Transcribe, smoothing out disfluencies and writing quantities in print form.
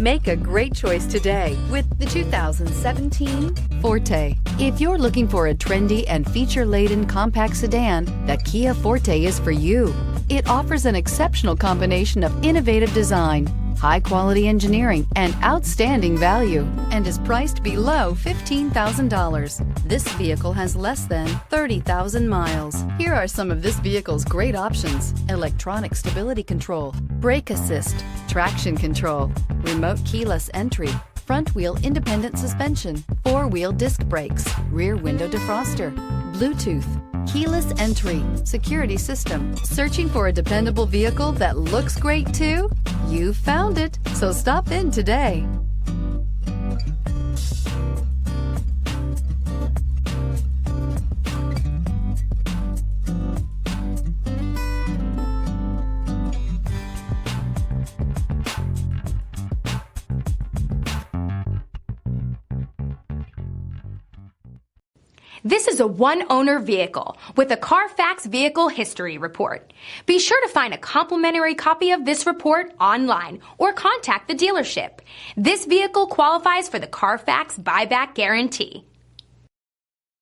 Make a great choice today with the 2017 Forte. If you're looking for a trendy and feature-laden compact sedan, the Kia Forte is for you. It offers an exceptional combination of innovative design, high-quality engineering, and outstanding value, and is priced below $15,000. This vehicle has less than 30,000 miles. Here are some of this vehicle's great options: electronic stability control, brake assist, traction control, remote keyless entry, front-wheel independent suspension, four-wheel disc brakes, rear window defroster, Bluetooth, keyless entry, security system. Searching for a dependable vehicle that looks great too? You found it, so stop in today. This is a one-owner vehicle with a CARFAX Vehicle History Report. Be sure to find a complimentary copy of this report online or contact the dealership. This vehicle qualifies for the CARFAX Buyback Guarantee.